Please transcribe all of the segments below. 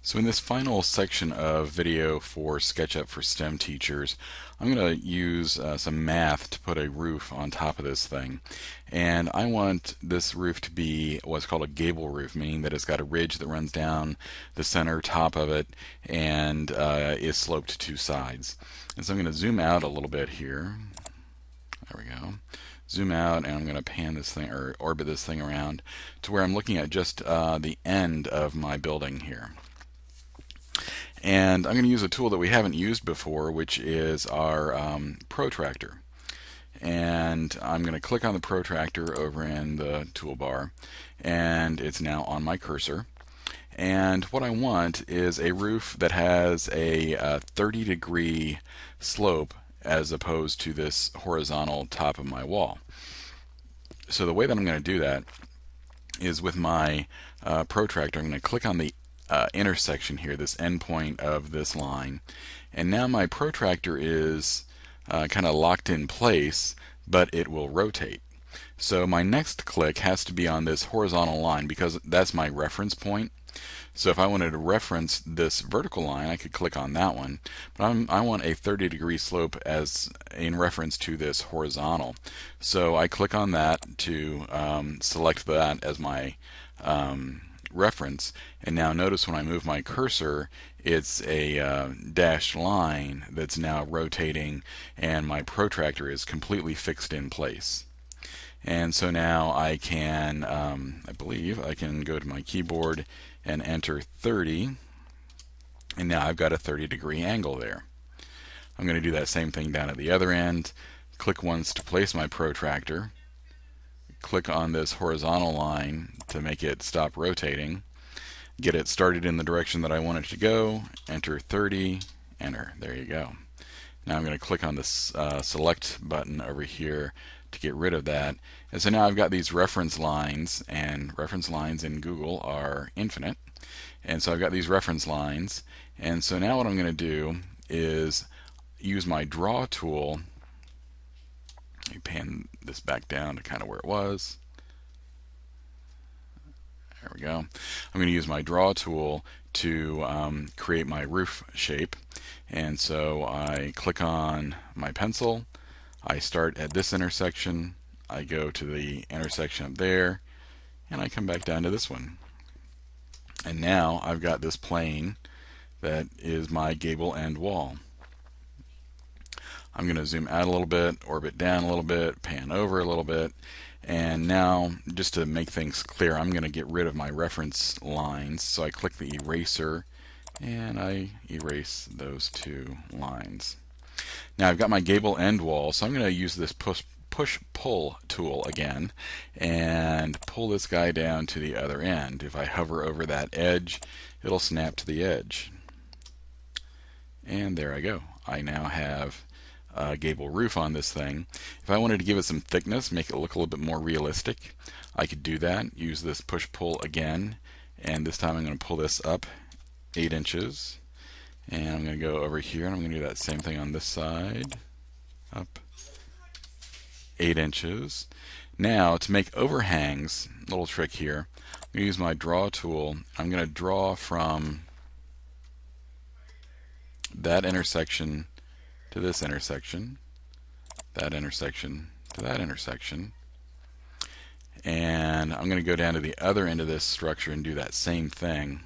So in this final section of video for SketchUp for STEM teachers, I'm going to use some math to put a roof on top of this thing. And I want this roof to be what's called a gable roof, meaning that it's got a ridge that runs down the center top of it and is sloped to two sides. And so I'm going to zoom out a little bit here. There we go. Zoom out, and I'm going to pan this thing or orbit this thing around to where I'm looking at just the end of my building here. And I'm going to use a tool that we haven't used before, which is our Protractor. And I'm going to click on the Protractor over in the toolbar, and it's now on my cursor. And what I want is a roof that has a 30-degree slope as opposed to this horizontal top of my wall. So the way that I'm going to do that is with my Protractor. I'm going to click on the intersection here, this endpoint of this line, and now my protractor is kind of locked in place, but it will rotate. So my next click has to be on this horizontal line because that's my reference point. So if I wanted to reference this vertical line, I could click on that one, but I want a 30-degree slope as in reference to this horizontal. So I click on that to select that as my reference, and now notice when I move my cursor, it's a dashed line that's now rotating, and my protractor is completely fixed in place. And so now I can, I believe I can go to my keyboard and enter 30, and now I've got a 30-degree angle there. I'm going to do that same thing down at the other end. Click once to place my protractor. Click on this horizontal line to make it stop rotating. Get it started in the direction that I want it to go. Enter 30, enter. There you go. Now I'm going to click on this select button over here to get rid of that. And so now I've got these reference lines, and reference lines in Google are infinite. And so I've got these reference lines. And so now what I'm going to do is use my draw tool. Let me pan this back down to kind of where it was. There we go. I'm going to use my draw tool to create my roof shape. And so I click on my pencil. I start at this intersection. I go to the intersection up there, and I come back down to this one. And now I've got this plane that is my gable end wall. I'm going to zoom out a little bit, orbit down a little bit, pan over a little bit, and now just to make things clear, I'm going to get rid of my reference lines. So I click the eraser and I erase those two lines. Now I've got my gable end wall, so I'm going to use this push-pull tool again and pull this guy down to the other end. If I hover over that edge, it'll snap to the edge. And there I go. I now have a gable roof on this thing. If I wanted to give it some thickness, make it look a little bit more realistic, I could do that. Use this push-pull again, and this time I'm going to pull this up 8 inches. And I'm going to go over here, and I'm going to do that same thing on this side. Up 8 inches. Now, to make overhangs, little trick here, I'm going to use my draw tool. I'm going to draw from that intersection to this intersection, that intersection to that intersection. And I'm going to go down to the other end of this structure and do that same thing.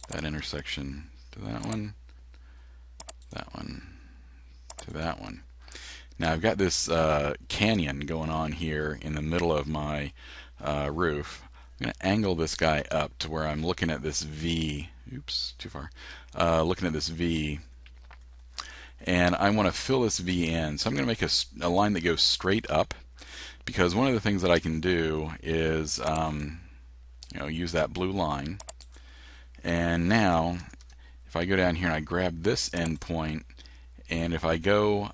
That intersection to that one to that one. Now I've got this canyon going on here in the middle of my roof. I'm going to angle this guy up to where I'm looking at this V. Oops, too far. Looking at this V, and I want to fill this V in. So I'm going to make a line that goes straight up, because one of the things that I can do is use that blue line. And now, if I go down here and I grab this endpoint, and if I go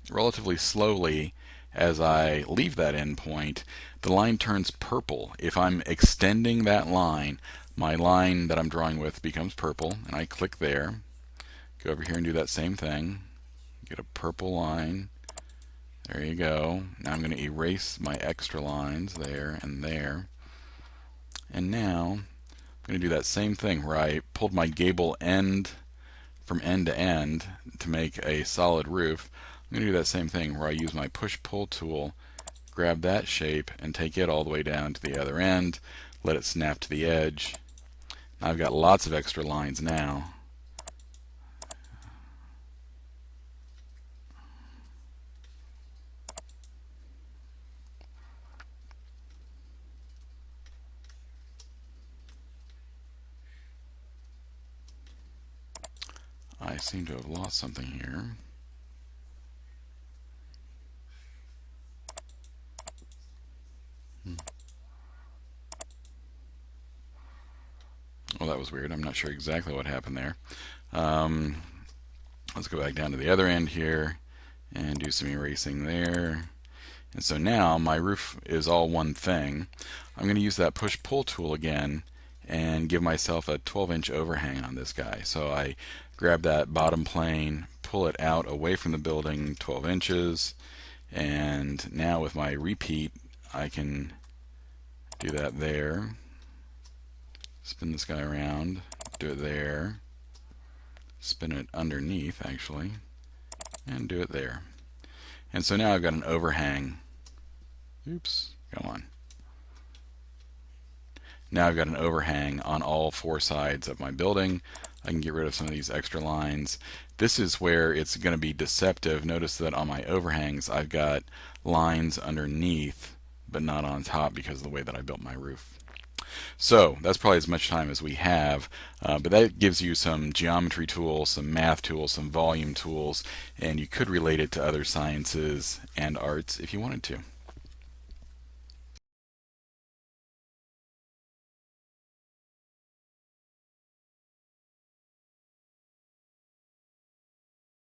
relatively slowly as I leave that endpoint, the line turns purple. If I'm extending that line, my line that I'm drawing with becomes purple, and I click there. Go over here and do that same thing. Get a purple line. There you go. Now I'm going to erase my extra lines there and there. And now I'm going to do that same thing where I pulled my gable end from end to end to make a solid roof. I'm going to do that same thing where I use my push-pull tool, grab that shape, and take it all the way down to the other end, let it snap to the edge. Now I've got lots of extra lines now. I seem to have lost something here. Well, that was weird. I'm not sure exactly what happened there. Let's go back down to the other end here and do some erasing there. And so now my roof is all one thing. I'm going to use that push-pull tool again and give myself a 12-inch overhang on this guy. So I grab that bottom plane, pull it out away from the building 12 inches, and now with my repeat I can do that there. Spin this guy around, do it there, spin it underneath actually, and do it there. And so now I've got an overhang. Oops, come on. Now I've got an overhang on all four sides of my building. I can get rid of some of these extra lines. This is where it's going to be deceptive. Notice that on my overhangs I've got lines underneath but not on top because of the way that I built my roof. So that's probably as much time as we have, but that gives you some geometry tools, some math tools, some volume tools, and you could relate it to other sciences and arts if you wanted to.